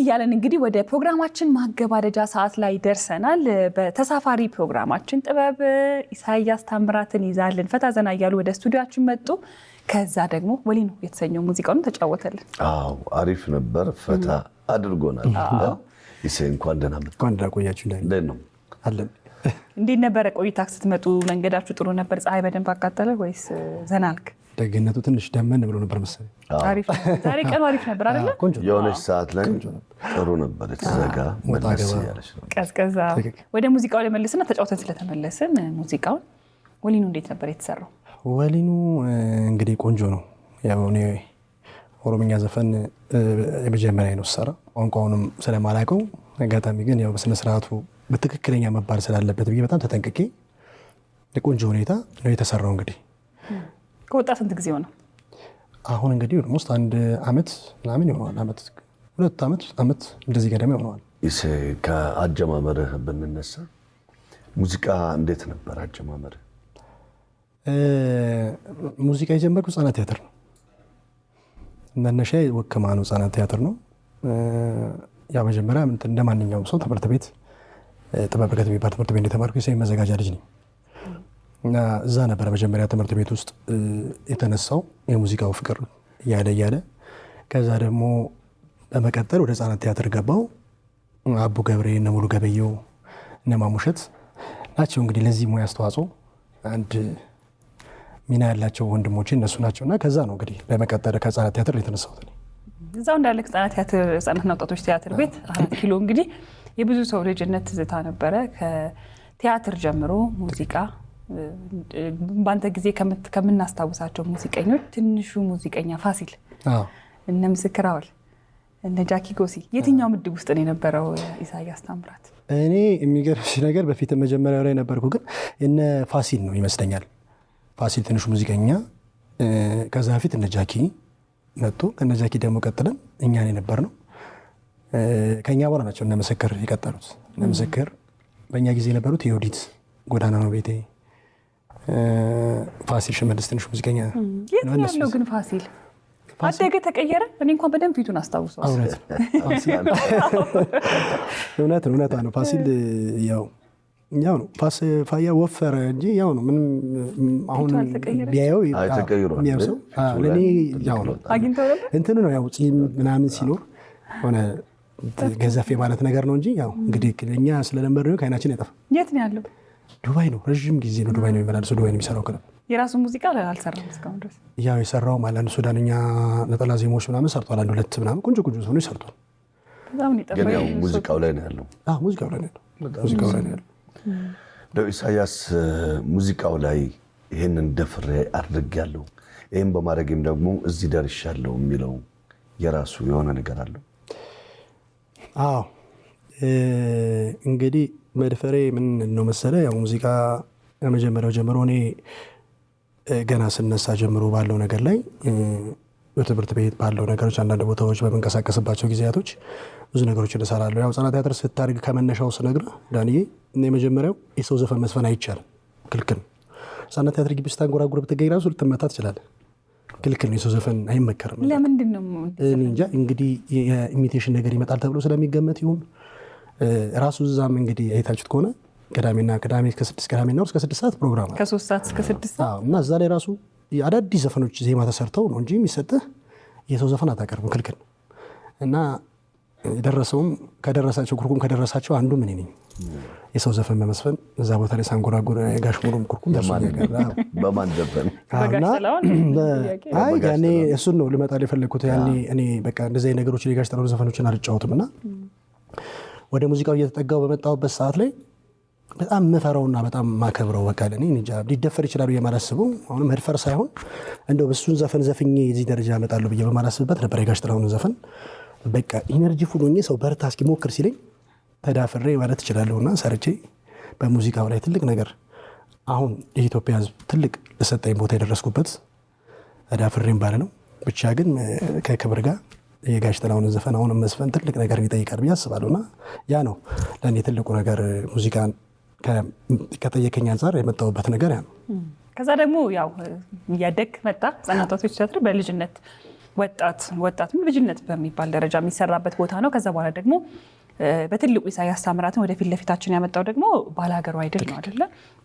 እያለን እንግዲህ ወደ ፕሮግራማችን ማገባደጃ ሰዓት ላይ ደርሰናል። በተሳፋሪ ፕሮግራማችን ጥበብ ኢሳያስ ታምራትን ይዛልን ፈታ ዘና እያሉ ወደ ስቱዲዮአችን መጡ። ከዛ ደግሞ ወሊኑ የተሰኘው ሙዚቃውን ተጫወተልን። አዎ አሪፍ ነበር፣ ፈታ አድርጎናል። ኢሳይ እንኳን ደህና መጣ። እንኳን ደህና ቆያችሁ። እንዴት ነው አለን? እንዴት ነበረ ቆይታ? ስትመጡ መንገዳችሁ ጥሩ ነበር? ፀሐይ በደንብ አቃጠለ ወይስ ዘና አልክ? ደግነቱ ትንሽ ደመን ብሎ ነበር መሰለኝ። አሪፍ ዛሬ ቀኑ አሪፍ ነበር አይደለ? የሆነች ሰዓት ላይ ጥሩ ነበር፣ የተዘጋ መለስ ያለች ነው ቀዝቀዛ። ወደ ሙዚቃው ላይ መልስና ተጫውተን ስለተመለስን ሙዚቃውን ወሊኑ እንዴት ነበር የተሰራው? ወሊኑ እንግዲህ ቆንጆ ነው። ያው እኔ ኦሮምኛ ዘፈን የመጀመሪያ ነው ሰራ፣ ቋንቋውንም ስለማላውቀው አጋጣሚ ግን ያው በስነ ስርዓቱ በትክክለኛ መባል ስላለበት ብዬ በጣም ተጠንቅቄ የቆንጆ ሁኔታ ነው የተሰራው። እንግዲህ ከወጣ ስንት ጊዜ ሆነ? አሁን እንግዲህ ኦልሞስት 1 ዓመት ምናምን ይሆናል። 2 ዓመት እንደዚህ ገደማ ይሆናል። ኢሳይ ከአጀማመርህ ብንነሳ ሙዚቃ እንዴት ነበር አጀማመርህ? ሙዚቃ የጀመርኩት ህጻናት ቲያትር ነው። መነሻዬ ወከማ ነው፣ ህጻናት ቲያትር ነው። ያ መጀመሪያ እንደ ማንኛውም ሰው ትምህርት ቤት ጥበብ ርቀት የሚባል ትምህርት ቤት የተማርኩ የሰው መዘጋጃ ልጅ ነኝ እና እዛ ነበር መጀመሪያ ትምህርት ቤት ውስጥ የተነሳው የሙዚቃው ፍቅር እያለ ከዛ ደግሞ በመቀጠል ወደ ህጻናት ቲያትር ገባው። አቡ ገብሬ፣ እነ ሙሉ ገበየው፣ እነ ማሙሸት ናቸው እንግዲህ ለዚህ ሙያ አስተዋጽኦ አንድ ሚና ያላቸው ወንድሞቼ እነሱ ናቸውና ከዛ ነው እንግዲህ በመቀጠል ከህጻናት ቲያትር የተነሳሁት። እዛው እንዳለ ህጻናት ቲያትር ህጻናትና ወጣቶች ቲያትር ቤት 4 ኪሎ እንግዲህ የብዙ ሰው ልጅነት ትዝታ ነበረ። ከቲያትር ጀምሮ ሙዚቃ በአንተ ጊዜ ከምናስታውሳቸው ሙዚቀኞች ትንሹ ሙዚቀኛ ፋሲል፣ እነ ምስክር አወል፣ እነ ጃኪ ጎሲ የትኛው ምድብ ውስጥ ነው የነበረው ኢሳያስ ታምራት? እኔ የሚገርምሽ ነገር በፊት መጀመሪያው ላይ ነበርኩ፣ ግን እነ ፋሲል ነው ይመስለኛል። ፋሲል ትንሹ ሙዚቀኛ፣ ከዛ በፊት እነ ጃኪ መጡ። ከነ ጃኪ ደግሞ ቀጥለን እኛን የነበር ነው። ከኛ በኋላ ናቸው እነ ምስክር የቀጠሉት። እነ ምስክር በእኛ ጊዜ የነበሩት የዮዲት ጎዳና ነው ቤቴ፣ ፋሲል ሽመልስ ትንሹ ሙዚቀኛ። የት ያለው ግን ፋሲል አደገ ተቀየረ? እኔ እንኳን በደንብ ፊቱን አስታውሰው። እውነት ነው። ፋሲል ያው ነው። ፋያ ወፈረ እንጂ ያው ነው። ምንም አሁን ቢያየው የሚያውሰው ለእኔ ያው ነው። እንትኑ ነው ያው ፂም ምናምን ሲኖር ሆነ ገዘፍ ማለት ነገር ነው እንጂ ያው እንግዲህ እኛ ስለለመድነው ከዓይናችን አይጠፋም። የት ነው ያለው? ዱባይ ነው። ረዥም ጊዜ ነው ዱባይ ነው የሚመላለሰው። ዱባይ ነው የሚሰራው። ክለብ የራሱ ሙዚቃ አልሰራም እስካሁን ድረስ። ያው የሰራው ማለት ሱዳንኛ ነጠላ ዜማዎች ምናምን ሰርቷል። 1-2 ምናምን ቆንጆ ሆኖ ሰርቷል። ግን ያው ሙዚቃው ላይ ነው ያለው። ሙዚቃው ላይ ነው ያለው። ኢሳያስ ሙዚቃው ላይ ይህንን ደፍሬ አድርጌያለሁ፣ ይህን በማድረግም ደግሞ እዚህ ደርሻለሁ የሚለው የራሱ የሆነ ነገር አለው? አዎ እንግዲህ መድፈሬ ምን ነው መሰለ፣ ያው ሙዚቃ ከመጀመሪያው ጀምሮ እኔ ገና ስነሳ ጀምሮ ባለው ነገር ላይ በትምህርት ቤት ባለው ነገሮች አንዳንድ ቦታዎች በመንቀሳቀስባቸው ጊዜያቶች ብዙ ነገሮች እሰራለሁ። ያው ህጻናት ቲያትር ስታድግ ከመነሻው ስነግርህ ዳንዬ፣ የመጀመሪያው የሰው ዘፈን መስፈን አይቻልም፣ ክልክል። ህጻናት ቲያትር ግቢ ስታንጎራጉር ብትገኝ ራሱ ልትመታ ትችላለህ፣ ክልክል ነው። የሰው ዘፈን አይመከርም። ለምንድን ነው? እኔ እንጃ እንግዲህ የኢሚቴሽን ነገር ይመጣል ተብሎ ስለሚገመት ይሁን ራሱ እዛም እንግዲህ አይታችሁት ከሆነ ቅዳሜና እስከ 6 ሰዓት ፕሮግራም አለ። ከ3 ሰዓት እስከ 6 ሰዓት እና እዛ ላይ ራሱ አዳዲስ ዘፈኖች ዜማ ተሰርተው ነው እንጂ የሚሰጥህ የሰው ዘፈን አታቀርብም፣ ክልክል። እና የደረሰውም ኩርኩም ከደረሳቸው አንዱ ምን ነኝ የሰው ዘፈን በመስፈን እዛ ቦታ ላይ ሳንጎራጎር የጋሽ ሙሉም ኩርኩም በማን ዘፈን? ያኔ እሱን ነው ልመጣል የፈለግኩት። ያኔ እኔ በቃ እንደዚህ ነገሮች የጋሽ ጥላሁን ዘፈኖችን አልጫወትም እና ወደ ሙዚቃው እየተጠጋው በመጣሁበት ሰዓት ላይ በጣም የምፈራውና በጣም ማከብረው በቃ ለኔ እንጃ ሊደፈር ይችላል የማላስበው፣ አሁን መድፈር ሳይሆን እንደው እሱን ዘፈን ዘፍኜ እዚህ ደረጃ እመጣለሁ ብዬ በማላስብበት ነበር የጋሽ ጥላሁን ዘፈን በቃ ኢነርጂ ፉል ሆኜ ሰው በርታ እስኪ ሞክር ሲለኝ ተዳፍሬ ማለት እችላለሁና ሰርቼ በሙዚቃው ላይ ትልቅ ነገር አሁን የኢትዮጵያ ሕዝብ ትልቅ ለሰጠኝ ቦታ የደረስኩበት ተዳፍሬም ባለ ነው። ብቻ ግን ከክብር ጋር የጋሽ ጥላሁን ዘፈን አሁን መስፈን ትልቅ ነገር ይጠይቃል ብዬ አስባለሁና ያ ነው ለእኔ ትልቁ ነገር ሙዚቃን ከጠየቀኝ አንጻር የመጣሁበት ነገር ያ ነው። ከዛ ደግሞ ያው እያደግ መጣ። ህጻናት ወጣቶች ቲያትር በልጅነት ወጣትም ልጅነት በሚባል ደረጃ የሚሰራበት ቦታ ነው። ከዛ በኋላ ደግሞ በትልቁ ኢሳያስ ታምራትን ወደፊት ለፊታችን ያመጣው ደግሞ ባላገሩ አይድል ነው አይደለ?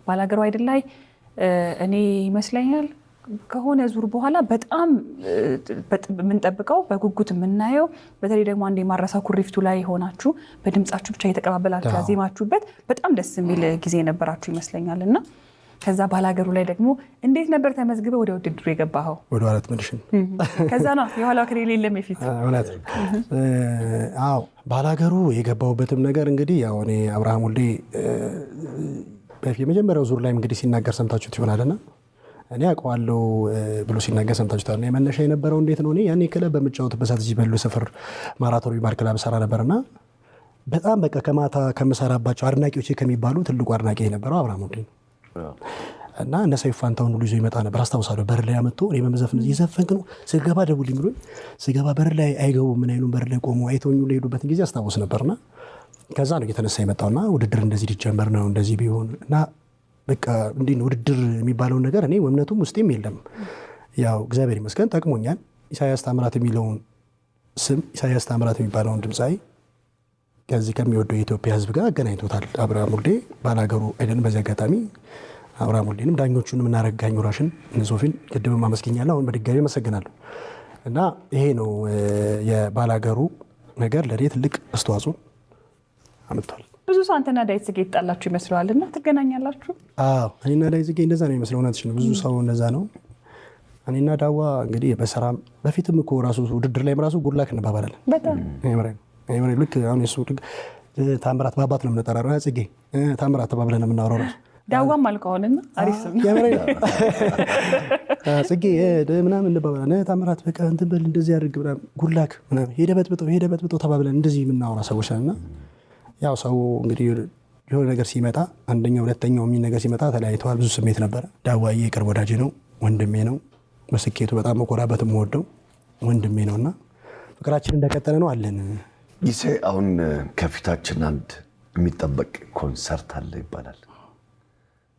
ባላገሩ አይድል ላይ እኔ ይመስለኛል ከሆነ ዙር በኋላ በጣም የምንጠብቀው በጉጉት የምናየው በተለይ ደግሞ አንድ የማረሳው ኩሪፍቱ ላይ ሆናችሁ በድምጻችሁ ብቻ እየተቀባበላችሁ ያዜማችሁበት በጣም ደስ የሚል ጊዜ ነበራችሁ ይመስለኛል። እና ከዛ ባላገሩ ላይ ደግሞ እንዴት ነበር ተመዝግበ ወደ ውድድሩ የገባኸው? ወደ ኋላ ትመልሽን ከዛ ነው የኋላው ክሬ የለም የፊት እውነት። አዎ ባላገሩ የገባሁበትም ነገር እንግዲህ ያው እኔ አብርሃም ወልዴ የመጀመሪያው ዙር ላይ እንግዲህ ሲናገር ሰምታችሁት ይሆናልና እኔ አውቀዋለሁ ብሎ ሲናገር ሰምታችሁታል። እና የመነሻ የነበረው እንዴት ነው? እኔ ያኔ ክለብ በምጫወትበት ሰዓት እዚህ በሉ ሰፈር ማራቶን ቢባል ክለብ ሰራ ነበርና በጣም በቃ ከማታ ከምሰራባቸው አድናቂዎች ከሚባሉ ትልቁ አድናቂ የነበረው አብርሃም ወልዴ ነው። እና እነ ሰይፉ ፋንታሁን ሁሉ ይዞ ይመጣ ነበር አስታውሳለሁ። በር ላይ አመጣው እኔ በመዘፍን እየዘፈንክ ነው ስገባ ደውልኝ ብሎኝ ስገባ በር ላይ አይገቡም ምን አይሉም በር ላይ ቆሞ አይተውኝ ለሄዱበትን ጊዜ አስታውስ ነበርና ከዛ ነው እየተነሳ የመጣውና ውድድር እንደዚህ ሊጀመር ነው እንደዚህ ቢሆን እና በቃ እንዲህ ነው ውድድር የሚባለውን ነገር እኔ እምነቱም ውስጤም የለም። ያው እግዚአብሔር ይመስገን ጠቅሞኛል። ኢሳያስ ታምራት የሚለውን ስም ኢሳያስ ታምራት የሚባለውን ድምፃዊ ከዚህ ከሚወደው የኢትዮጵያ ሕዝብ ጋር አገናኝቶታል አብርሃም ወልዴ ባላገሩ አይደለም። በዚህ አጋጣሚ አብርሃም ወልዴንም ዳኞቹንም እናረጋኝ ራሽን ንሶፊን ቅድም ማመስገኛለሁ። አሁን በድጋሚ አመሰግናለሁ። እና ይሄ ነው የባላገሩ ነገር ለኔ ትልቅ አስተዋጽኦ አመጣል። ብዙ ሰው አንተና ዳዊት ጽጌ ይጣላችሁ ይመስለዋልና ትገናኛላችሁ? አዎ እኔና ዳዊት ጽጌ እንደዛ ነው የሚመስለው። እውነትሽ ነው። ብዙ ሰው እንደዛ ነው። እኔና ዳዋ እንግዲህ በሰራም በፊትም እኮ ራሱ ውድድር ላይም ራሱ ጉድላክ እንባባላለን። በጣም አይመረኝ ልክ አሁን እሱ ታምራት ባባት ነው የምንጠራረው። ጽጌ ታምራት ተባብለን የምናወራው ራሱ ዳዋም አልከሆንና አሪፍ ስም ጽጌ ምናምን እንባባላለን። ታምራት በቃ እንትን በል እንደዚህ አድርግ ምናምን ጉድላክ ምናምን ሄደበት ተባብለን እንደዚህ የምናወራ ሰዎች ነንና ያው ሰው እንግዲህ የሆነ ነገር ሲመጣ አንደኛው ሁለተኛው የሚል ነገር ሲመጣ ተለያይተዋል። ብዙ ስሜት ነበረ። ዳዋዬ የቅርብ ወዳጄ ነው፣ ወንድሜ ነው። በስኬቱ በጣም መኮራበት የምወደው ወንድሜ ነውና ፍቅራችን እንደቀጠለ ነው አለን። ይሴ አሁን ከፊታችን አንድ የሚጠበቅ ኮንሰርት አለ ይባላል።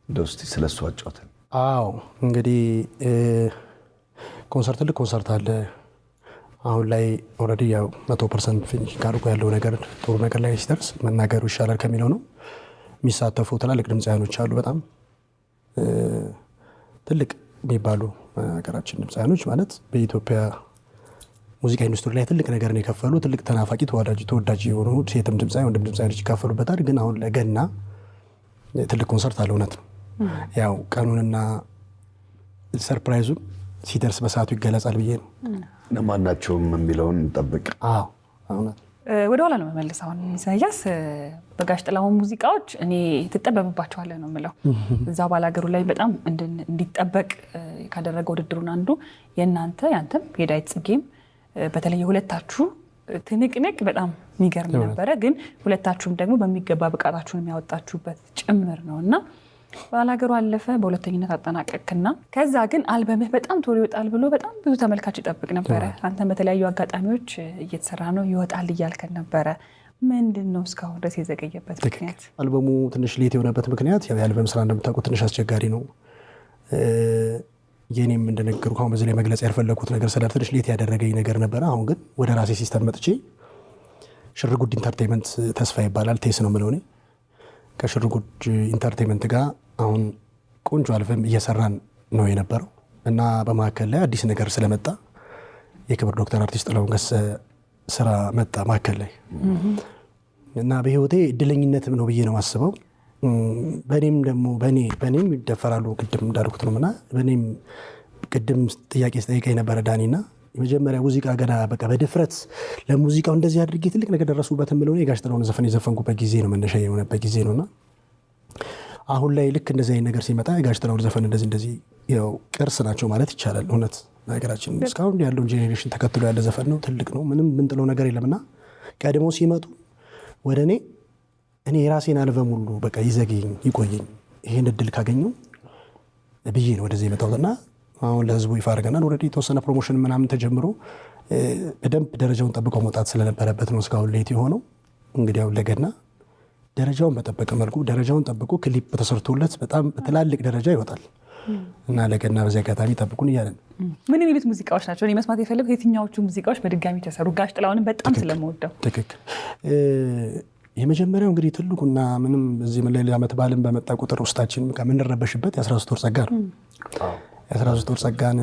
እንደው እስቲ ስለሱ አጫውተን። አዎ እንግዲህ ትልቅ ኮንሰርት አለ አሁን ላይ ኦልሬዲ ያው 100% ፊኒሽ ካርጎ ያለው ነገር ጥሩ ነገር ላይ ሲደርስ መናገሩ ይሻላል ከሚለው ነው። የሚሳተፉ ትላልቅ ድምፃውያኖች አሉ። በጣም ትልቅ የሚባሉ ሀገራችን ድምፃውያኖች ማለት በኢትዮጵያ ሙዚቃ ኢንዱስትሪ ላይ ትልቅ ነገርን የከፈሉ ትልቅ ተናፋቂ ተወዳጅ የሆኑ ሴትም ድምፃዊ ወንድም ድምፃውያኖች ይካፈሉበታል። ግን አሁን ለገና ትልቅ ኮንሰርት አለ። እውነት ነው። ያው ቀኑንና ሰርፕራይዙ ሲደርስ በሰዓቱ ይገለጻል ብዬ ነው። ለማናቸውም የሚለውን እንጠብቅ። አዎ እውነት ወደኋላ ነው መመለስ። አሁን ኢሳያስ በጋሽ ጥላሁን ሙዚቃዎች እኔ ትጠበብባቸዋለህ ነው የምለው። እዛ ባላገሩ ላይ በጣም እንዲጠበቅ ካደረገ ውድድሩን አንዱ ያንተም የዳዊት ጽጌም በተለይ የሁለታችሁ ትንቅንቅ በጣም የሚገርም ነበረ። ግን ሁለታችሁም ደግሞ በሚገባ ብቃታችሁን የሚያወጣችሁበት ጭምር ነው እና ባላገሩ አለፈ፣ በሁለተኝነት አጠናቀቅና ከዛ ግን አልበምህ በጣም ቶሎ ይወጣል ብሎ በጣም ብዙ ተመልካች ይጠብቅ ነበረ። አንተም በተለያዩ አጋጣሚዎች እየተሰራ ነው ይወጣል እያልከን ነበረ። ምንድን ነው እስካሁን ድረስ የዘገየበት ምክንያት? አልበሙ ትንሽ ሌት የሆነበት ምክንያት ያው የአልበም ስራ እንደምታውቁት ትንሽ አስቸጋሪ ነው። የኔም እንደነገርኩህ አሁን በዚህ ላይ መግለጽ ያልፈለኩት ነገር ስላለ ትንሽ ሌት ያደረገኝ ነገር ነበረ። አሁን ግን ወደ ራሴ ሲስተም መጥቼ ሽርጉድ ኢንተርቴንመንት ተስፋ ይባላል ቴስ ነው የምለው እኔ ከሽርጉድ ኢንተርቴንመንት ጋር አሁን ቆንጆ አልበም እየሰራን ነው የነበረው እና በማዕከል ላይ አዲስ ነገር ስለመጣ የክብር ዶክተር አርቲስት ጥላሁን ገሰሰ ስራ መጣ ማዕከል ላይ እና በህይወቴ እድለኝነትም ነው ብዬ ነው የማስበው። በእኔም ደግሞ በእኔም ይደፈራሉ ቅድም እንዳልኩት ነው እና በእኔም ቅድም ጥያቄ ስጠይቀኝ ነበረ ዳኒና የመጀመሪያ ሙዚቃ ገና በቃ በድፍረት ለሙዚቃው እንደዚህ አድርጌ ትልቅ ነገር ደረሱበት የምለው የጋሽ ጥላሁን ዘፈን የዘፈንኩበት ጊዜ ነው መነሻ የሆነበት ጊዜ ነውና አሁን ላይ ልክ እንደዚህ አይነት ነገር ሲመጣ የጋሽ ጥላሁን ዘፈን እንደዚህ ያው ቅርስ ናቸው ማለት ይቻላል። እውነት ነገራችን እስካሁን ያለውን ጄኔሬሽን ተከትሎ ያለ ዘፈን ነው፣ ትልቅ ነው፣ ምንም ምንጥለው ነገር የለምና ቀድሞ ሲመጡ ወደ እኔ የራሴን አልበም ሁሉ በቃ ይዘግኝ ይቆየኝ ይሄን እድል ካገኘው ብዬ ነው ወደዚህ የመጣሁትና አሁን ለህዝቡ ይፋ አድርገናል። ኦልሬዲ የተወሰነ ፕሮሞሽን ምናምን ተጀምሮ በደንብ ደረጃውን ጠብቆ መውጣት ስለነበረበት ነው እስካሁን ሌት የሆነው። እንግዲህ አሁን ለገና ደረጃውን በጠበቀ መልኩ ደረጃውን ጠብቆ ክሊፕ ተሰርቶለት በጣም በትላልቅ ደረጃ ይወጣል። እና ለገና በዚህ አጋጣሚ ጠብቁን እያለን ምን የሚሉት ሙዚቃዎች ናቸው? እኔ መስማት የፈለጉት የትኛዎቹ ሙዚቃዎች በድጋሚ ተሰሩ? ጋሽ ጥላሁንን በጣም ስለምወደው። ትክክል። የመጀመሪያው እንግዲህ ትልቁና ምንም እዚህ ምን ላይ ዓመት በዓልን በመጣ ቁጥር ውስጣችን የምንረበሽበት የ13 ወር ጸጋ ነው። የ13 ወር ጸጋን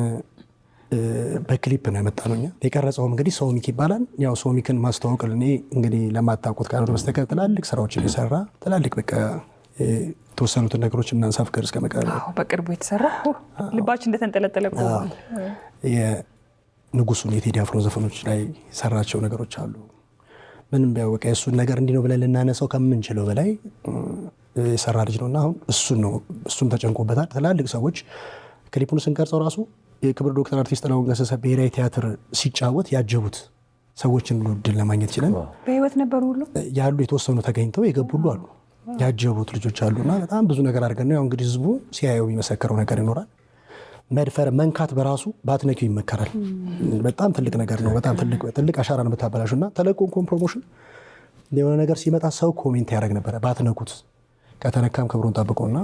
በክሊፕ ነው የመጣ ነው። የቀረጸውም እንግዲህ ሶሚክ ይባላል። ያው ሶሚክን ማስተዋወቅ እኔ እንግዲህ ለማታውቁት ካልሆነ በስተቀር ትላልቅ ስራዎችን የሰራ ትላልቅ በቃ የተወሰኑትን ነገሮች እናንሳ። ፍቅር እስከ መቃብር በቅርቡ የተሰራ ልባችን እንደተንጠለጠለ የንጉሱን የቴዲ አፍሮ ዘፈኖች ላይ የሰራቸው ነገሮች አሉ። ምንም ቢያወቀ የእሱን ነገር እንዲህ ነው ብለን ልናነሳው ከምንችለው በላይ የሰራ ልጅ ነውና አሁን እሱም ተጨንቆበታል። ትላልቅ ሰዎች ክሊፑን ስንቀርጸው ራሱ የክብር ዶክተር አርቲስት ጥላሁን ገሰሰ ብሔራዊ ቲያትር ሲጫወት ያጀቡት ሰዎችን ሁሉ እድል ለማግኘት ይችላል። በህይወት ነበሩ ሁሉ ያሉ የተወሰኑ ተገኝተው የገቡ ሁሉ አሉ። ያጀቡት ልጆች አሉና በጣም ብዙ ነገር አድርገን ነው። ያው እንግዲህ ህዝቡ ሲያየው የሚመሰክረው ነገር ይኖራል። መድፈር መንካት በራሱ ባትነኪው ይመከራል። በጣም ትልቅ ነገር ነው። በጣም ትልቅ አሻራ ነው የምታበላሹና ተለቆን ኮምፕሮሞሽን የሆነ ነገር ሲመጣ ሰው ኮሜንት ያደርግ ነበረ። ባትነኩት ከተነካም ክብሩን ጠብቆና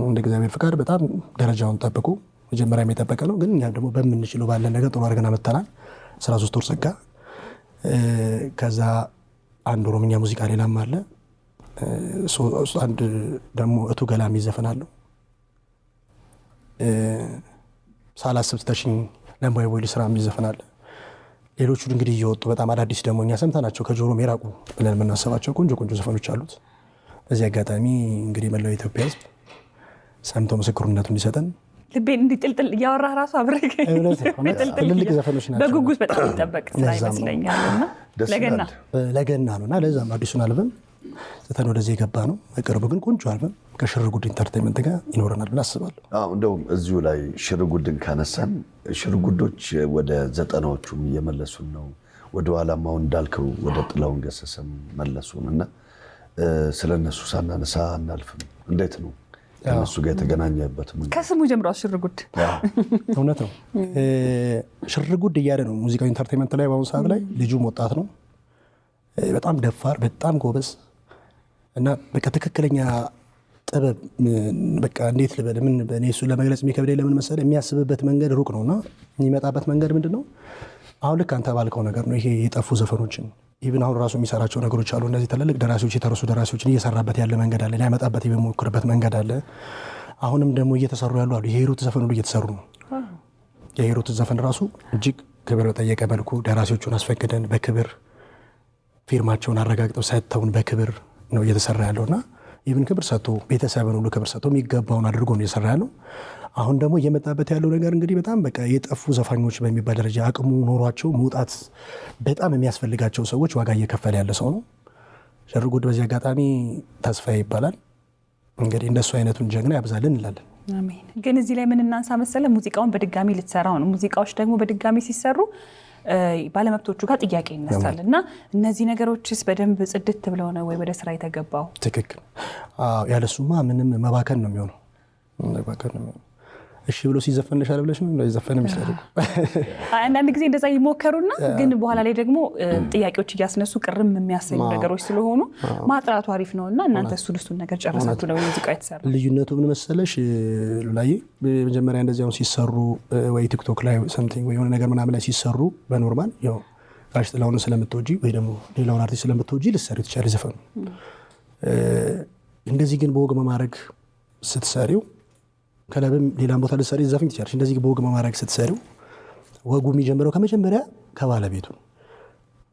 እንደ እግዚአብሔር ፍቃድ በጣም ደረጃውን ጠብቆ መጀመሪያ የጠበቀ ነው። ግን እኛም ደግሞ በምንችለው ባለን ነገር ጥሩ አድርገን አመጣናል። 13 ወር ጸጋ፣ ከዛ አንድ ኦሮምኛ ሙዚቃ ሌላም አለ። አንድ ደግሞ እቱ ገላሚ ይዘፈናለሁ። ሳላስብ ትተሽኝ ለምባይ ቦይል ስራ ይዘፈናል። ሌሎቹ እንግዲህ እየወጡ በጣም አዳዲስ ደግሞ እኛ ሰምተናቸው ከጆሮም የራቁ ብለን የምናስባቸው ቆንጆ ዘፈኖች አሉት። በዚህ አጋጣሚ እንግዲህ መላው የኢትዮጵያ ሕዝብ ሰምቶ ምስክርነቱ እንዲሰጠን ልቤን እንዲጥልጥል እያወራህ ራሱ አብሬ ትልልቅ ዘፈኖች ናቸው። በጉጉት በጣም ይጠበቅ ስራ ይመስለኛልና ለገና ነውና ለዛም አዲሱን አልበም ዘተን ወደዚህ የገባ ነው። በቅርቡ ግን ቆንጆ አልበም ከሽርጉድ ኢንተርቴይንመንት ጋር ይኖረናል ብለን አስባለሁ። እንደውም እዚሁ ላይ ሽርጉድን ካነሳን ሽርጉዶች ወደ 90ዎቹም እየመለሱን ነው። ወደ ኋላማው እንዳልከው ወደ ጥላሁን ገሰሰም መለሱን እና ስለነሱ ሳናነሳ አናልፍም። እንዴት ነው ከነሱ ጋር የተገናኘበት? ከስሙ ጀምሮ ሽርጉድ እውነት ነው። ሽርጉድ እያለ ነው ሙዚቃው ኢንተርቴይንመንት ላይ በአሁኑ ሰዓት ላይ ልጁም ወጣት ነው። በጣም ደፋር፣ በጣም ጎበዝ እና በቃ ትክክለኛ ጥበብ በቃ እንዴት ልበል ምን እኔ እሱን ለመግለጽ የሚከብደኝ ለምን መሰለህ የሚያስብበት መንገድ ሩቅ ነውና የሚመጣበት መንገድ ምንድን ነው? አሁን ልክ አንተ ባልከው ነገር ነው። ይሄ የጠፉ ዘፈኖችን ኢቭን አሁን ራሱ የሚሰራቸው ነገሮች አሉ። እነዚህ ትልልቅ ደራሲዎች የተረሱ ደራሲዎችን እየሰራበት ያለ መንገድ አለ። ሊያመጣበት የሚሞክርበት መንገድ አለ። አሁንም ደግሞ እየተሰሩ ያሉ አሉ። የሂሩት ዘፈን ሁሉ እየተሰሩ ነው። የሂሩት ዘፈን ራሱ እጅግ ክብር በጠየቀ መልኩ ደራሲዎቹን አስፈቅደን በክብር ፊርማቸውን አረጋግጠው ሰጥተውን በክብር ነው እየተሰራ ያለውና ኢቭን ክብር ሰጥቶ ቤተሰብን ሁሉ ክብር ሰጥቶ የሚገባውን አድርጎ ነው እየሰራ ያለው። አሁን ደግሞ እየመጣበት ያለው ነገር እንግዲህ በጣም በቃ የጠፉ ዘፋኞች በሚባል ደረጃ አቅሙ ኖሯቸው መውጣት በጣም የሚያስፈልጋቸው ሰዎች ዋጋ እየከፈለ ያለ ሰው ነው ሽርጉድ። በዚህ አጋጣሚ ተስፋዬ ይባላል። እንግዲህ እንደሱ አይነቱን ጀግና ያብዛልን እንላለን። አሜን። ግን እዚህ ላይ ምን እናንሳ መሰለ ሙዚቃውን በድጋሚ ልትሰራው ነው። ሙዚቃዎች ደግሞ በድጋሚ ሲሰሩ ባለመብቶቹ ጋር ጥያቄ ይነሳል እና እነዚህ ነገሮችስ በደንብ ጽድት ብለው ነው ወይ ወደ ስራ የተገባው? ትክክል። ያለሱማ ምንም መባከን ነው የሚሆነው። እሺ ብሎ ሲዘፈንሻል ብለሽ ነው ዘፈን የሚችላል። አንዳንድ ጊዜ እንደዛ ይሞከሩና ግን በኋላ ላይ ደግሞ ጥያቄዎች እያስነሱ ቅርም የሚያሰኙ ነገሮች ስለሆኑ ማጥራቱ አሪፍ ነውና እናንተ እሱን ነገር ጨረሳችሁ ነው ሙዚቃው የተሰራው። ልዩነቱ ምን መሰለሽ ሉላዬ፣ መጀመሪያ እንደዚህ አሁን ሲሰሩ ወይ ቲክቶክ ላይ ሰምቲንግ ወይ የሆነ ነገር ምናምን ላይ ሲሰሩ በኖርማል ያው ጋሽ ጥላሁን ስለምትወጂ ወይ ደግሞ ሌላውን አርቲስት ስለምትወጂ ልትሰሪው ትችያለሽ ዘፈኑ። እንደዚህ ግን በወግ መማረግ ስትሰሪው ከለብም ሌላም ቦታ ልትሰሪ ዘፈን ትችያለሽ። እንደዚህ በወግ መማረግ ስትሰሪው ወጉ የሚጀምረው ከመጀመሪያ ከባለቤቱ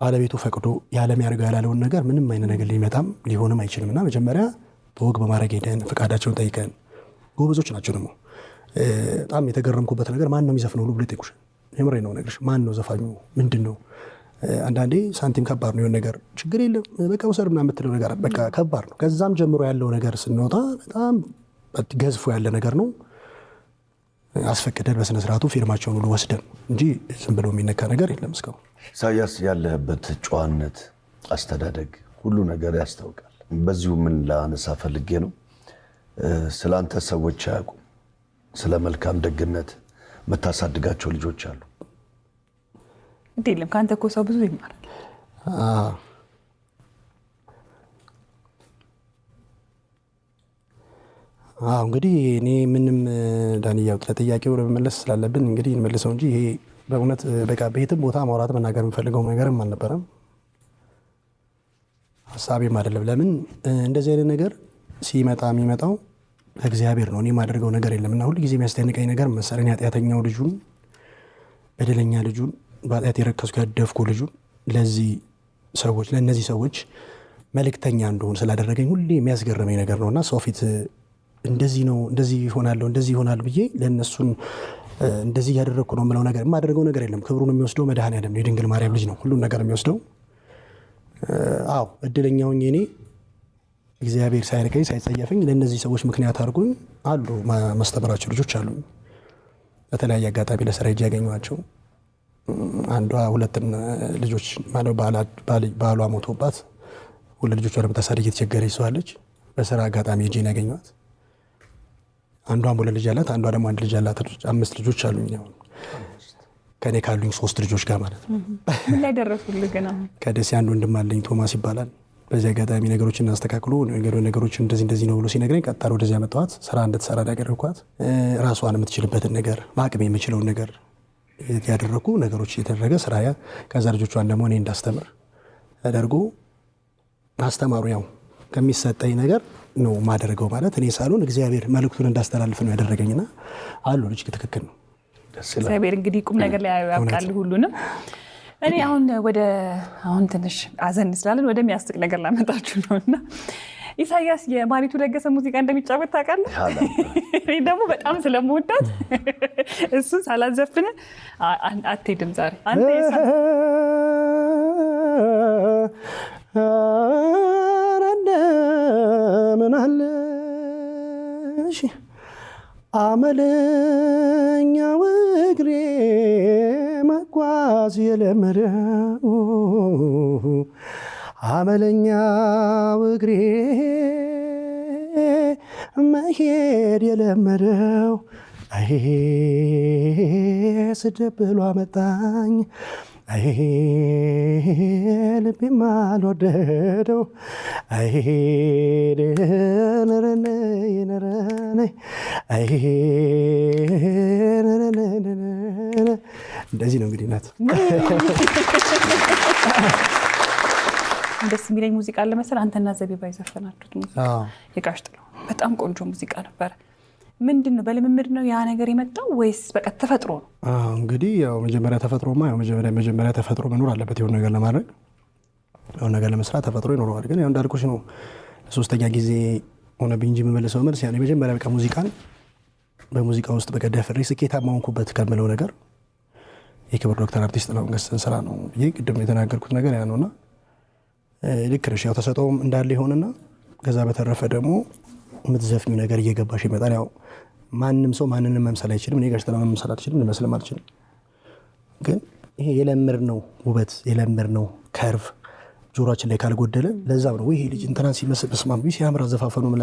ባለቤቱ ፈቅዶ ያለሚያደርገው ያላለውን ነገር ምንም አይነት ነገር ሊመጣም ሊሆንም አይችልምና መጀመሪያ በወግ በማድረግ ሄደን ፈቃዳቸውን ጠይቀን ጎበዞች ናቸው። ደግሞ በጣም የተገረምኩበት ነገር ማን ነው የሚዘፍነው ሁሉ ብሎ ይጠይቁሻል። የምሬን ነው ነገርሽ። ማን ነው ዘፋኙ? ምንድን ነው? አንዳንዴ ሳንቲም ከባድ ነው። የሆነ ነገር ችግር የለም በቃ ውሰድ ምናምን የምትለው ነገር በቃ ከባድ ነው። ከዛም ጀምሮ ያለው ነገር ስንወጣ በጣም ገዝፎ ያለ ነገር ነው። አስፈቅደን በስነ ስርዓቱ ፊርማቸውን ሁሉ ወስደን እንጂ ዝም ብሎ የሚነካ ነገር የለም። እስካሁን ኢሳያስ ያለህበት ጨዋነት፣ አስተዳደግ፣ ሁሉ ነገር ያስታውቃል። በዚሁ ምን ላነሳ ፈልጌ ነው፣ ስለ አንተ ሰዎች አያውቁም። ስለ መልካም ደግነት መታሳድጋቸው ልጆች አሉ። እንዴለም ከአንተ እኮ ሰው ብዙ ይማራል። እንግዲህ እኔ ምንም ዳንያው ለጥያቄው ለመመለስ ስላለብን እንግዲህ እንመልሰው እንጂ ይሄ በእውነት በቃ በየትም ቦታ ማውራት መናገር የምፈልገው ነገርም አልነበረም፣ ሀሳቤም አይደለም። ለምን እንደዚህ አይነት ነገር ሲመጣ የሚመጣው እግዚአብሔር ነው። እኔ የማደርገው ነገር የለም እና ሁልጊዜ የሚያስደንቀኝ ነገር መሰለኝ ኃጢአተኛው ልጁን፣ በደለኛ ልጁን፣ በኃጢአት የረከስኩ ያደፍኩ ልጁን ለእነዚህ ሰዎች መልእክተኛ እንደሆን ስላደረገኝ ሁሌ የሚያስገርመኝ ነገር ነው እና ሰው ፊት እንደዚህ ነው እንደዚህ ይሆናል ብዬ ለእነሱን እንደዚህ እያደረግኩ ነው የምለው ነገር የማደርገው ነገር የለም። ክብሩን የሚወስደው መድኃኔዓለም ነው፣ የድንግል ማርያም ልጅ ነው ሁሉን ነገር የሚወስደው። እድለኛውኝ እኔ እግዚአብሔር ሳይርቀኝ ሳይጸየፈኝ ለእነዚህ ሰዎች ምክንያት አድርጎኝ አሉ ማስተምራቸው ልጆች አሉ። በተለያየ አጋጣሚ ለስራ ሄጄ ያገኘኋቸው አንዷ ሁለት ልጆች ባሏ ሞቶባት ሁለት ልጆቿ ለምታሳድግ የተቸገረች ሰው አለች። በስራ አጋጣሚ ሄጄ ነው ያገኘኋት። አንዷም ሁለት ልጅ አላት፣ አንዷ ደግሞ አንድ ልጅ አላት። 5 ልጆች አሉኝ ከኔ ካሉኝ 3 ልጆች ጋር ማለት ነው። ምን ላይ ደረሱልህ ገና? ከደሴ አንድ ወንድም አለኝ ቶማስ ይባላል። በዚህ አጋጣሚ ነገሮችን እናስተካክሉ ነገሮችን እንደዚህ ነው ብሎ ሲነግረኝ ቀጣል ወደዚህ ያመጣኋት ስራ እንድትሰራ ያደረኳት። ራሷን የምትችልበትን ነገር ማቅም የምችለውን ነገር ያደረኩ ነገሮች የተደረገ ስራ ከዛ ልጆቿን ደግሞ እኔ እንዳስተምር ተደርጎ አስተማሩ። ያው ከሚሰጠኝ ነገር ነው ማደረገው ማለት እኔ ሳልሆን እግዚአብሔር መልእክቱን እንዳስተላልፍ ነው ያደረገኝና አሉ ልጅ ትክክል ነው። እግዚአብሔር እንግዲህ ቁም ነገር ላይ ያብቃል ሁሉንም። እኔ አሁን ትንሽ አዘን ስላለን ወደሚያስቅ ነገር ላመጣችሁ ነውና ኢሳያስ የማሪቱ ለገሰ ሙዚቃ እንደሚጫወት ታውቃለህ? እኔ ደግሞ በጣም ስለምወዳት እሱ ሳላዘፍን አትሄድም ዛሬ አንተ ምን አለሽ አመለኛው እግሬ መጓዝ የለመደው አመለኛው እግሬ መሄድ የለመደው አይ ስደት ብሎ አመጣኝ አይ ልቤም አልወደደው አይ እንደዚህ ነው እንግዲህ ናት። ደስ የሚለኝ ሙዚቃ አለ መሰለህ አንተና ዘቢባ የዘፈናችሁት ሙዚቃ የጋሽ ጥላሁን በጣም ቆንጆ ሙዚቃ ነበር። ምንድን ነው በልምምድ ነው ያ ነገር የመጣው ወይስ በቃ ተፈጥሮ ነው? እንግዲህ ያው መጀመሪያ ተፈጥሮ መኖር አለበት። የሆነ ነገር ለማድረግ የሆነ ነገር ለመስራት ተፈጥሮ ይኖረዋል። ግን ያው እንዳልኩሽ ነው ለሶስተኛ ጊዜ ሆነ ቢንጂ የምመልሰው መልስ ያኔ መጀመሪያ በቃ ሙዚቃን በሙዚቃ ውስጥ በቃ ደፍሬ ስኬታማ ሆንኩበት ከምለው ነገር የክብር ዶክተር አርቲስት ጥላሁን ገሰሰን ስራ ነው ብዬ ቅድም የተናገርኩት ነገር ያ ነውና ልክ ነሽ። ያው ተሰጠውም እንዳለ ይሆንና ከዛ በተረፈ ደግሞ የምትዘፍኙ ነገር እየገባሽ ይመጣል። ያው ማንም ሰው ማንንም መምሰል አይችልም። እኔ ጋሽ ጥላሁን መምሰል አልችልም፣ ልመስልም አልችልም። ግን ይሄ የለምርነው ውበት የለምርነው ከርቭ ጆሮአችን ላይ ካልጎደለ ለዛም ነው ይሄ ልጅ እንትና ሲመስል በስማም ሲያምር አዘፋፈኑ ምን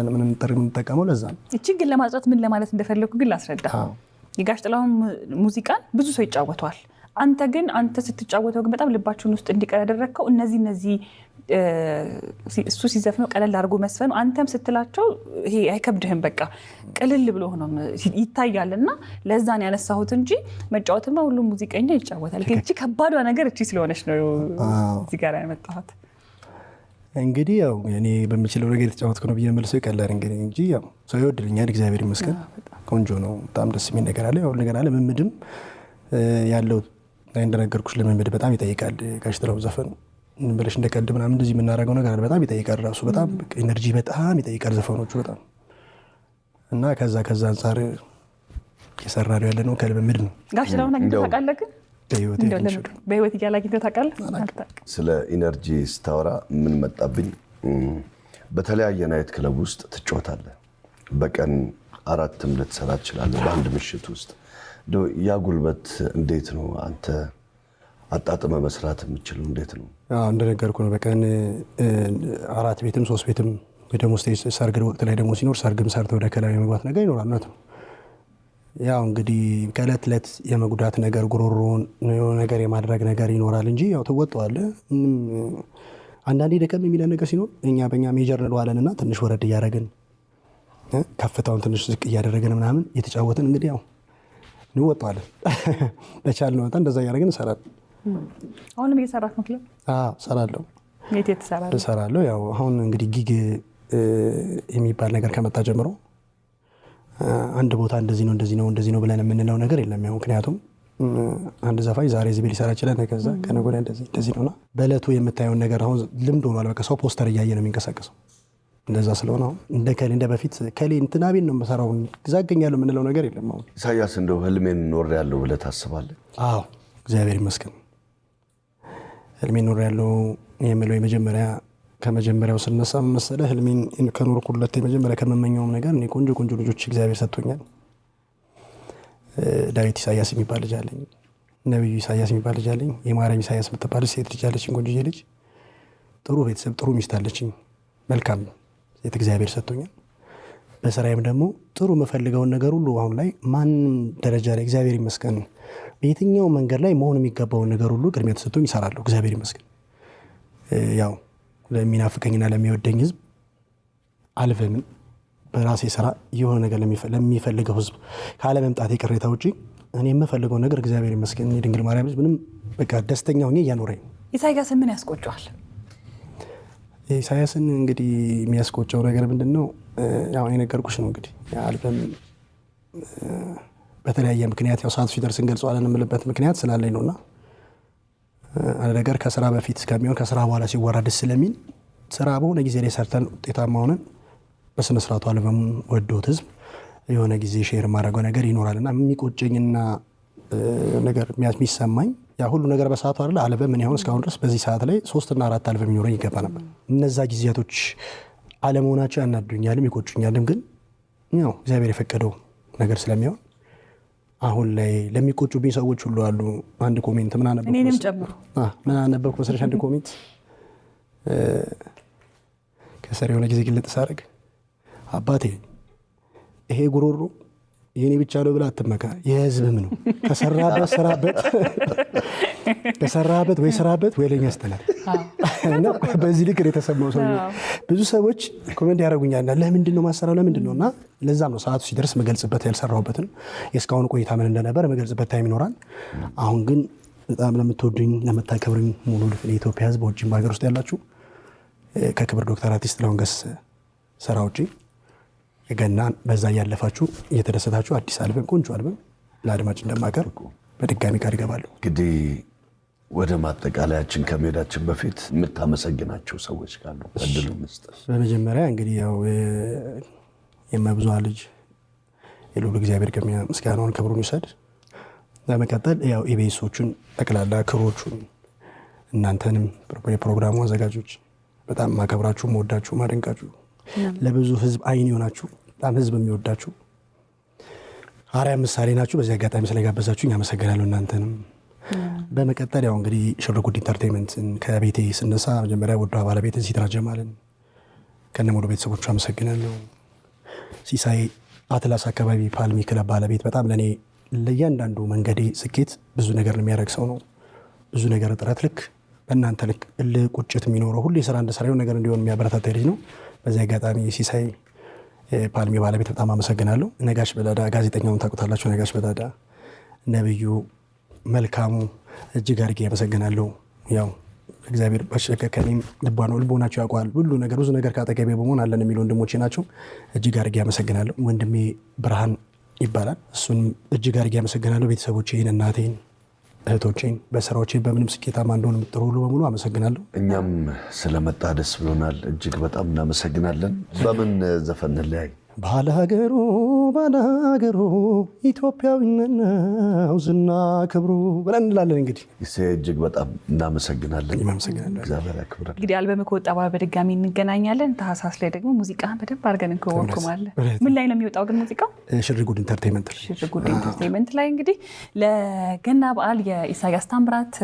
የምንጠቀመው ለዛ ነው። እቺ ግን ለማጽዳት ምን ለማለት እንደፈለኩ ግን ላስረዳ። የጋሽ ጥላሁን ሙዚቃን ብዙ ሰው ይጫወተዋል። አንተ ስትጫወተው ግን በጣም ልባችሁን ውስጥ እንዲቀር ያደረግከው እነዚህ እሱ ሲዘፍነው ቀለል አድርጎ መስፈኑ አንተም ስትላቸው ይሄ አይከብድህም፣ በቃ ቅልል ብሎ ሆኖ ይታያልና ለዛን ያነሳሁት እንጂ መጫወትማ ሁሉም ሙዚቀኛ ይጫወታል። ግን እቺ ከባዷ ነገር እቺ ስለሆነች ነው እዚህ ጋር ያመጣሁት። እንግዲህ ያው እኔ በሚችለው ነገር የተጫወትኩ ነው ብዬ መልሰው ይቀላል እንግዲህ እንጂ ያው ሰው ይወድልኛል፣ እግዚአብሔር ይመስገን። ቆንጆ ነው፣ በጣም ደስ የሚል ነገር አለ። ያው ነገር አለ ልምምድም ያለው እንደነገርኩሽ ልምምድ በጣም ይጠይቃል። ጋሽ ጥላሁን ዘፈኑ ብለሽ እንደቀልድ ምናምን እንደዚህ የምናደርገው ነገር አለ በጣም ይጠይቃል። ራሱ በጣም ኤነርጂ በጣም ይጠይቃል ዘፈኖቹ በጣም እና ከዛ አንጻር እየሰራ ነው ያለ ነው ከልምምድ ነው። ጋሽ ጥላሁን አግኝተው ታውቃለህ? ግን በህይወት እያለ አግኝተው ታውቃለህ? ስለ ኢነርጂ ስታወራ ምን መጣብኝ፣ በተለያየ ናይት ክለብ ውስጥ ትጫወታለህ። በቀን 4 ልትሰራ ትችላለህ በአንድ ምሽት ውስጥ። ያ ጉልበት እንዴት ነው አንተ አጣጥመ መስራት የምችለው እንዴት ነው? እንደነገርኩ ነው በቀን 4 ቤትም 3 ቤትም ደግሞ ሰርግ ወቅት ላይ ደግሞ ሲኖር ሰርግም ሰርተ ወደ ከላዊ መግባት ነገር ይኖራል ነው። ያው እንግዲህ ከዕለት ዕለት የመጉዳት ነገር ጉሮሮን ነገር የማድረግ ነገር ይኖራል እንጂ ያው ትወጣዋለህ። አንዳንዴ ደከም የሚለን ነገር ሲኖር በእኛ ሜጀር እንለዋለንና ትንሽ ወረድ እያደረግን ከፍታውን ትንሽ ዝቅ እያደረገን ምናምን እየተጫወትን እንግዲህ ያው እንወጣለን። በቻልነው መጠን እንደዛ እያደረግን እንሰራለን። አሁንም እየሰራህ ነው ክለብ? አዎ እሰራለሁ። የት ትሰራለህ? እሰራለሁ። ያው አሁን እንግዲህ ጊግ የሚባል ነገር ከመጣ ጀምሮ አንድ ቦታ እንደዚህ ነው ብለን የምንለው ነገር የለም። ያው ምክንያቱም አንድ ዘፋኝ ዛሬ እዚህ ሊሰራ ይችላል፣ ከዛ ከነገ ወዲያ እንደዚህ ነውና በእለቱ የምታየውን ነገር አሁን ልምድ ሆኗል። በቃ ሰው ፖስተር እያየ ነው የሚንቀሳቀሰው። እንደዛ ስለሆነ አሁን እንደ በፊት ከሌ እንትናቤን ነው የምሰራው ግዛገኛለሁ የምንለው ነገር የለም። አሁን ኢሳያስ እንደው ህልሜን ኖሬያለሁ ብለህ ታስባለህ? አዎ እግዚአብሔር ይመስገን ህልሜን ኖሬያለሁ የምለው ከመጀመሪያው ስነሳ መሰለህ ህልሜን ከኖርኩለት የመጀመሪያ ከመመኘውም ነገር እኔ ቆንጆ ልጆች እግዚአብሔር ሰጥቶኛል። ዳዊት ኢሳያስ የሚባል ልጅ አለኝ፣ ነብዩ ኢሳያስ የሚባል ልጅ አለኝ፣ የማርያም ኢሳያስ የምትባል ሴት ልጅ አለችኝ፣ ቆንጆዬ ልጅ፣ ጥሩ ቤተሰብ፣ ጥሩ ሚስት አለችኝ። መልካም ሴት እግዚአብሔር ሰጥቶኛል። በስራዬም ደግሞ ጥሩ የምፈልገውን ነገር ሁሉ አሁን ላይ ማንም ደረጃ ላይ እግዚአብሔር ይመስገን በየትኛው መንገድ ላይ መሆን የሚገባውን ነገር ሁሉ ቅድሚያ ተሰጥቶኝ ይሰራለሁ። እግዚአብሔር ይመስገን። ያው ለሚናፍቀኝና ለሚወደኝ ህዝብ አልበምን በራሴ ስራ የሆነ ነገር ለሚፈልገው ህዝብ ካለ መምጣት የቅሬታ ውጪ እኔ የምፈልገው ነገር እግዚአብሔር ይመስገን ድንግል ማርያም ልጅ ምንም በቃ ደስተኛ ሆኜ እያኖረኝ። ኢሳያስን ምን ያስቆጨዋል? ኢሳያስን እንግዲህ የሚያስቆጨው ነገር ምንድን ነው? ያው የነገርኩሽ ነው እንግዲህ አልበም በተለያየ ምክንያት ያው ሰዓቱ ሲደርስ እንገልጸዋለን የምልበት ምክንያት ስላለኝ ነውና አንድ ነገር ከስራ በፊት ከሚሆን ከስራ በኋላ ሲወራ ደስ ስለሚል ስራ በሆነ ጊዜ ላይ ሰርተን ውጤታማ ሆነን በስነ ስርዓቱ አልበሙን ወዶት ህዝብ የሆነ ጊዜ ሼር ማድረገው ነገር ይኖራልና የሚቆጨኝና ነገር የሚሰማኝ ያ ሁሉ ነገር በሰዓቱ አይደለ አልበም ምን ያሁን እስካሁን ድረስ በዚህ ሰዓት ላይ 3 እና 4 አልበም ይኖረኝ ይገባ ነበር። እነዛ ጊዜያቶች አለመሆናቸው ያናዱኛልም ይቆጩኛልም። ግን ያው እግዚአብሔር የፈቀደው ነገር ስለሚሆን አሁን ላይ ለሚቆጩብኝ ሰዎች ሁሉ አሉ። አንድ ኮሜንት ምን አነበብኩ እኔንም ጨምሮ ምን አነበብኩ መሰለሽ? አንድ ኮሜንት ከሰር የሆነ ጊዜ ግልጥ ሳደርግ አባቴ ይሄ ጉሮሮ የኔ ብቻ ነው ብላ አትመካ፣ የህዝብም ነው። ከሰራበት ወይ ስራበት ወይ ለኛ ስተናል እና በዚህ ልክ የተሰማው ሰው ብዙ ሰዎች ኮሜንት ያደርጉኛልና ለምንድን ነው ማሰራው ለምንድን ነው? እና ለዛም ነው ሰዓቱ ሲደርስ መገልጽበት ያልሰራሁበትን የእስካሁን ቆይታ ምን እንደነበር መገልጽበት ታይም ይኖራል። አሁን ግን በጣም ለምትወዱኝ ለምታከብሩኝ ሙሉ የኢትዮጵያ ህዝብ ወጪም በሀገር ውስጥ ያላችሁ ከክብር ዶክተር አርቲስት ጥላሁን ገሰሰ ስራ ውጪ የገናን በዛ ያለፋችሁ እየተደሰታችሁ አዲስ አልበም ቆንጆ አልበም ለአድማጭ እንደማቀርብ በድጋሚ ቃል እገባለሁ። እንግዲህ ወደ ማጠቃለያችን ከመሄዳችን በፊት የምታመሰግናቸው ሰዎች ካሉ እድሉ መስጠት። በመጀመሪያ እንግዲህ ያው የመብዙኃን ልጅ የልዑል እግዚአብሔር ምስጋናውን ክብሩን ይውሰድ። በመቀጠል ያው ኢቢኤሶቹን ጠቅላላ ክሮቹን እናንተንም የፕሮግራሙ አዘጋጆች በጣም ማከብራችሁ መወዳችሁ ማደንቃችሁ ለብዙ ህዝብ አይን ይሆናችሁ በጣም ህዝብ የሚወዳችሁ አርአያ ምሳሌ ናችሁ። በዚህ አጋጣሚ ስለጋበዛችሁኝ አመሰግናለሁ እናንተንም። በመቀጠል ያው እንግዲህ ሽርጉድ ኢንተርቴይንመንትን ከቤቴ ስነሳ መጀመሪያ ወዷ ባለቤት ሲትራ ጀማልን ከነሙሉ ቤተሰቦቹ አመሰግናለሁ። ሲሳይ አትላስ አካባቢ ፓልሚ ክለብ ባለቤት በጣም ለኔ ለእያንዳንዱ መንገዴ ስኬት ብዙ ነገር የሚያደርግ ሰው ነው። ብዙ ነገር ጥረት ልክ በእናንተ ልክ ቁጭት የሚኖረው ሁሌ ስራ እንደሰራ የሆነ ነገር እንዲሆን የሚያበረታታ ልጅ ነው። በዚህ አጋጣሚ ሲሳይ ፓልሚ ባለቤት በጣም አመሰግናለሁ። ነጋሽ በዳዳ ጋዜጠኛውን ታውቁታላችሁ። ነጋሽ በዳዳ፣ ነብዩ መልካሙ እጅግ አድርጌ አመሰግናለሁ። ያው እግዚአብሔር በሸከከኔም ልቦናቸው ያውቀዋል ሁሉ ነገር ብዙ ነገር ካጠገቤ በመሆን አለን የሚሉ ወንድሞቼ ናቸው። እጅግ አድርጌ አመሰግናለሁ። ወንድሜ ብርሃን ይባላል። እሱን እጅግ አድርጌ አመሰግናለሁ። ቤተሰቦቼን፣ እናቴን፣ እህቶቼን በስራዎቼ በምንም ስኬታማ እንደሆነ የምትጥሩ ሁሉ በሙሉ አመሰግናለሁ። እኛም ስለመጣ ደስ ብሎናል። እጅግ በጣም እናመሰግናለን። በምን ዘፈን እንለያይ? ባለሀገሩ ኢትዮጵያዊነት ነው ዝና ክብሩ ብለን እንላለን። እንግዲህ እጅግ በጣም እናመሰግናለን። እግዚአብሔር ያክብረን። እንግዲህ አልበም ከወጣ በኋላ በድጋሚ እንገናኛለን። ታህሳስ ላይ ደግሞ ሙዚቃ በደንብ አድርገን እንከወንኩማለን። ምን ላይ ነው የሚወጣው ግን ሙዚቃው? ሽርጉድ ኢንተርቴይንመንት ላይ እንግዲህ ለገና በዓል የኢሳያስ ታምራት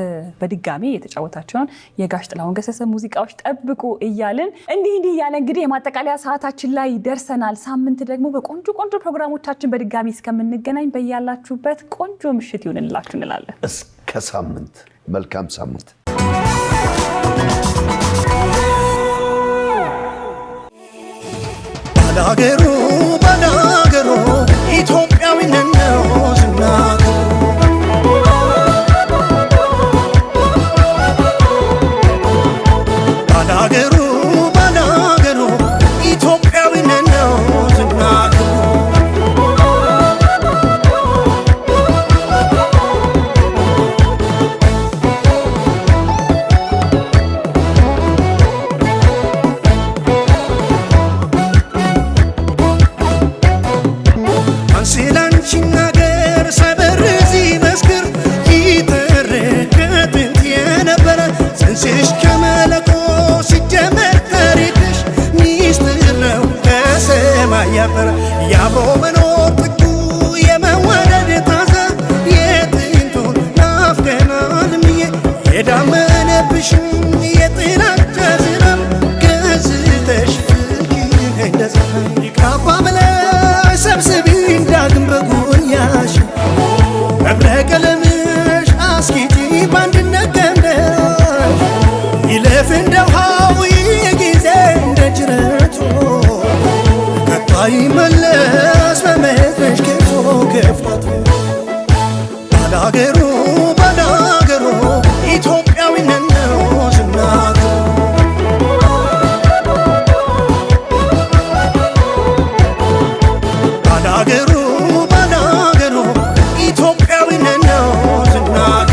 በድጋሚ የተጫወታቸውን የጋሽ ጥላሁን ገሰሰ ሙዚቃዎች ጠብቁ እያልን እንዲህ እያለ እንግዲህ የማጠቃለያ ሰዓታችን ላይ ደርሰናል። ሳምንት ደግሞ በቆንጆ ፕሮግራሞቻችን በድጋሚ እስከምንገናኝ በያላችሁበት ቆንጆ ምሽት ይሁንላችሁ እንላለን። እስከ ሳምንት፣ መልካም ሳምንት። ባላገሩ ባላገሩ ኢትዮጵያዊነት ነው ዝናሩ ባላገሩ ባላገሩ ኢትዮጵያዊነት ነው ዝናሩ የአብሮ መኖር ጥጉ የመወደድ ታዛ የጥንቱን ናፍቀናል ምዬ የዳመነብሽን የጥላቻ ዝናብ ገዝተሽ ፍቅር እንደዛ ይካባ ብለሽ ሰብስቢ ዳግም በጉያሽ መብረ ቀለምሽ አስጊጪ በአንድነት ገምደሽ ይለፍ እንደ ውሃው የጊዜ እንደ ጅረቱ አይመለስ በመድረሽ ከፎ ከፍታቱ ባላገሩ ባላገሩ ኢትዮጵያዊነት ነው ዝናሩ ባላገሩ ባላገሩ ኢትዮጵያዊነት ነው ዝናሩ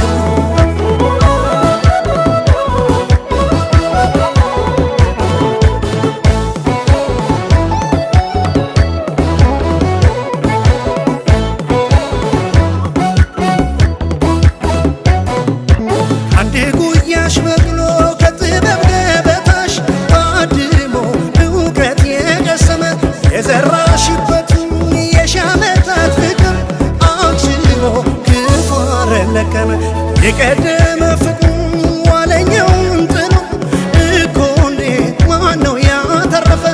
የቀደመ ፍቅር ዋለኛውን ጥሎ እኮ እንዴት ማነው ያተረፈ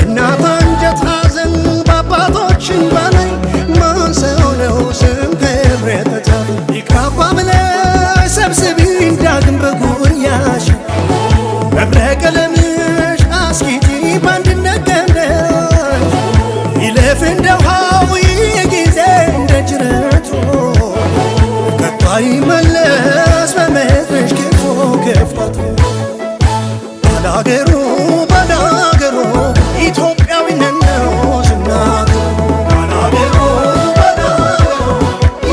እናት አንጀት ሐዘን በአባቶችን በላይ ማን ሰው ነው ስም ክብር የተጻፈ ይካባ ብለሽ ሰብስቢ ዳግም በጉያሽ መብረ ቀለምሽ አስጊጪ በአንድነት ገምደሽ ይለፍ እንደ ውሃው የጊዜ እንደ ጅረቱ አይመለስ በመድረሽ ከፎ ከፍታቱ ባላገሩ ባላገሩ ኢትዮጵያዊነት ነው ዝናሩ ባላገሩ ባላገሩ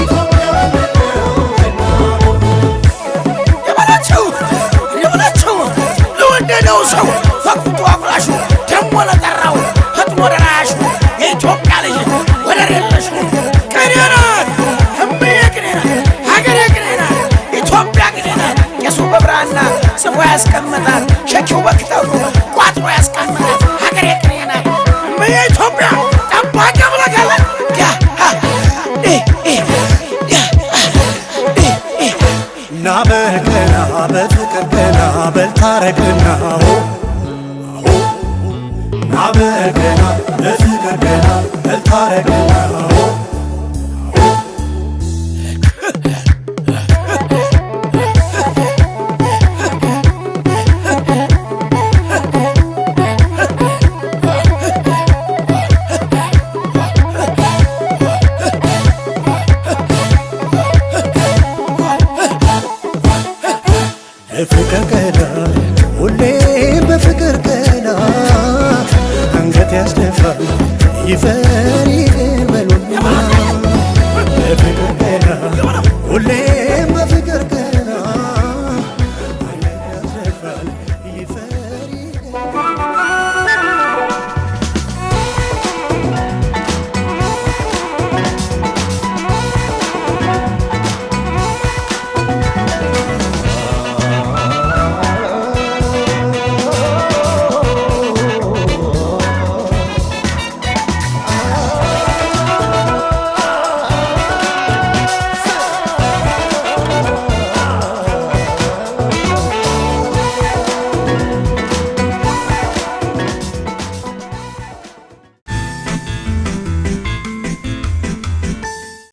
ኢትዮጵያዊነት ነው ዝናሩ የበላቸው ለወደደው ሰው ፈቅቶ አፍራሹ ደሞ ለጠራው ፈጥኖ ደራሹ የኢትዮጵያ ልጅ ወደር የለሽ ቀኔናት እምዬ ቀኔናት ኢትዮጵያ ግዴናት የሱ በብራና ጽፎ ያስቀምጣል ሸኪው በክተሩ ቋጥሮ ያስቀምጣል ሀገሬ ቅኔናት የኢትዮጵያ ጠባቂ አምላካለን ና በቀና በፍቅር ቀና በልታረቅና ና በቀና በፍቅር ቀና በልታረቅና በፍቅር ቀና ሁሌ በፍቅር ቀና አንገት ያስደፋል ይፈር ይቅር በሉና በፍቅር ቀና ሁሌ